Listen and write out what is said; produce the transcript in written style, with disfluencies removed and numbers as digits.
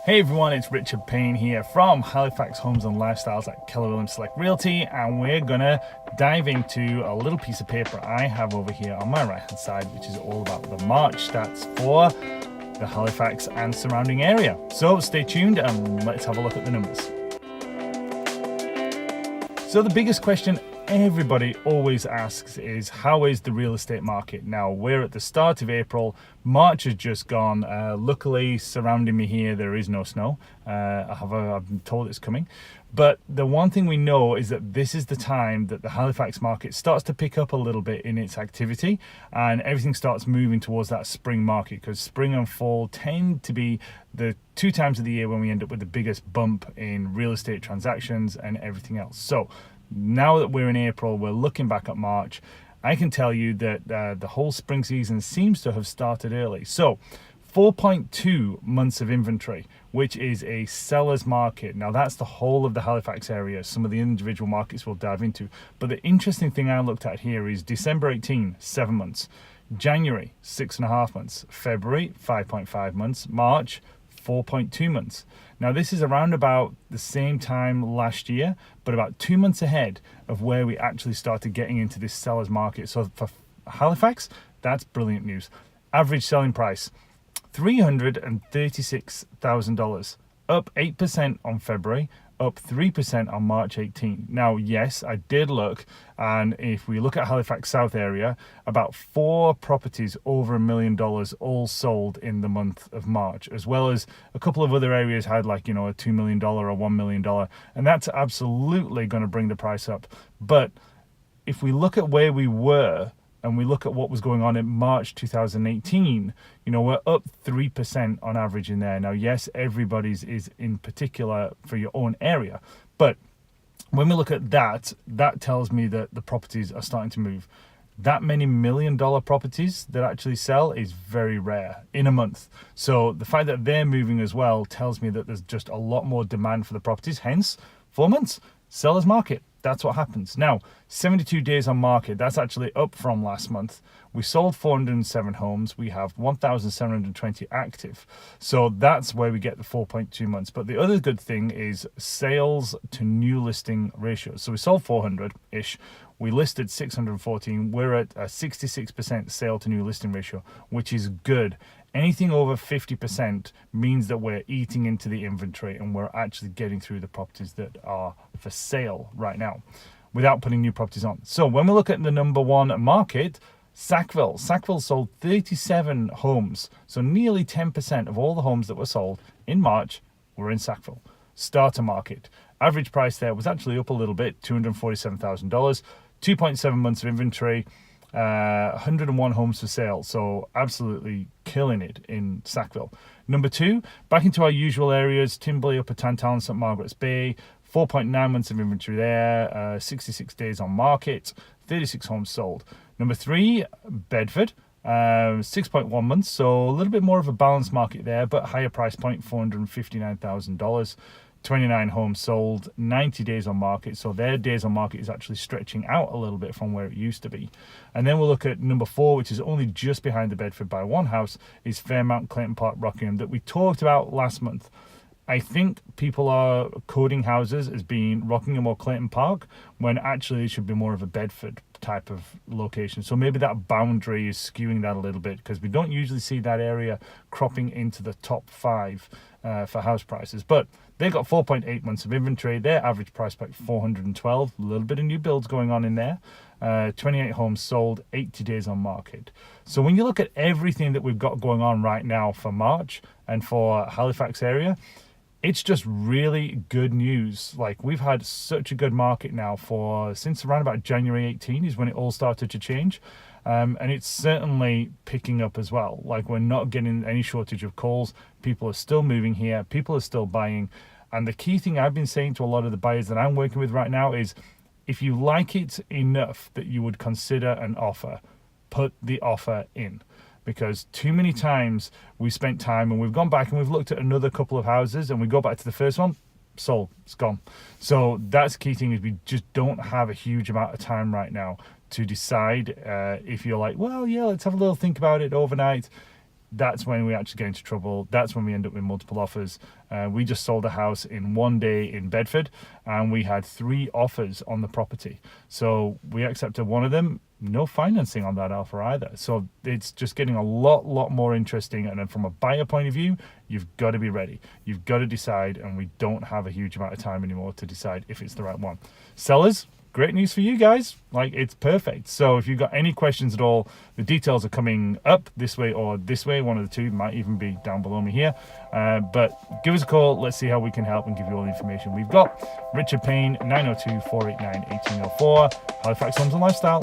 Hey everyone, it's Richard Payne here from Halifax Homes and Lifestyles at Keller Williams Select Realty, and we're gonna dive into a little piece of paper I have over here on my right hand side, which is all about the March stats for the Halifax and surrounding area. So stay tuned and let's have a look at the numbers. So the biggest question everybody always asks is, how is the real estate market? Now, we're at the start of April. March has just gone. Luckily, surrounding me here, there is no snow. I've been told it's coming. But the one thing we know is that this is the time that the Halifax market starts to pick up a little bit in its activity, and everything starts moving towards that spring market, because spring and fall tend to be the two times of the year when we end up with the biggest bump in real estate transactions and everything else. So now that we're in April, we're looking back at March. I can tell you that the whole spring season seems to have started early. So 4.2 months of inventory, which is a seller's market. Now that's the whole of the Halifax area. Some of the individual markets we'll dive into. But the interesting thing I looked at here is December 18, 7 months. January, 6.5 months. February, 5.5 months. March, 4.2 months. Now this is around about the same time last year, but about 2 months ahead of where we actually started getting into this seller's market. So for Halifax, that's brilliant news. Average selling price, $336,000, up 8% on February, up 3% on March 18. Now, yes, I did look, and if we look at Halifax South area, about 4 properties over $1 million all sold in the month of March, as well as a couple of other areas had, like, a $2 million or $1 million, and that's absolutely going to bring the price up. But if we look at where we were and we look at what was going on in March 2018, we're up 3% on average in there. Now, yes, everybody's is in particular for your own area, but when we look at that tells me that the properties are starting to move. That many $1 million properties that actually sell is very rare in a month. So the fact that they're moving as well tells me that there's just a lot more demand for the properties, hence 4 months, seller's market. That's what happens. Now, 72 days on market, that's actually up from last month. We sold 407 homes. We have 1,720 active. So that's where we get the 4.2 months. But the other good thing is sales to new listing ratios. So we sold 400-ish. We listed 614. We're at a 66% sale to new listing ratio, which is good. Anything over 50% means that we're eating into the inventory and we're actually getting through the properties that are for sale right now without putting new properties on. So when we look at the number one market, Sackville sold 37 homes. So nearly 10% of all the homes that were sold in March were in Sackville. Starter market. Average price there was actually up a little bit, $247,000, 2.7 months of inventory. 101 homes for sale, so absolutely killing it in Sackville. Number 2, back into our usual areas, Timberley, Upper Tantallon, St Margaret's Bay, 4.9 months of inventory there, 66 days on market, 36 homes sold. Number 3, Bedford, 6.1 months, so a little bit more of a balanced market there, but higher price point, $459,000. 29 homes sold, 90 days on market. So their days on market is actually stretching out a little bit from where it used to be. And then we'll look at number 4, which is only just behind the Bedford by one house, is Fairmount, Clayton Park, Rockingham, that we talked about last month. I think people are coding houses as being Rockingham or Clayton Park, when actually it should be more of a Bedford type of location. So maybe that boundary is skewing that a little bit, because we don't usually see that area cropping into the top 5 for house prices. But they've got 4.8 months of inventory. Their average price point 412. A little bit of new builds going on in there. 28 homes sold, 80 days on market. So when you look at everything that we've got going on right now for March and for Halifax area, it's just really good news. Like, we've had such a good market now since around about January 18 is when it all started to change. And it's certainly picking up as well. Like, we're not getting any shortage of calls. People are still moving here. People are still buying. And the key thing I've been saying to a lot of the buyers that I'm working with right now is, if you like it enough that you would consider an offer, put the offer in. Because too many times we spent time and we've gone back and we've looked at another couple of houses and we go back to the first one, sold, it's gone. So that's the key thing, is we just don't have a huge amount of time right now to decide if you're like, well, yeah, let's have a little think about it overnight. that's when we actually get into trouble. That's when we end up with multiple offers. We just sold a house in one day in Bedford, and we had 3 offers on the property. So we accepted one of them. No financing on that offer either. So it's just getting a lot more interesting. And then from a buyer point of view, you've got to be ready. You've got to decide, and we don't have a huge amount of time anymore to decide if it's the right one. Sellers, great news for you guys. Like, it's perfect. So if you've got any questions at all, the details are coming up this way or this way. One of the two might even be down below me here. But give us a call. Let's see how we can help and give you all the information we've got. Richard Payne, 902-489-1804, Halifax Homes and Lifestyle.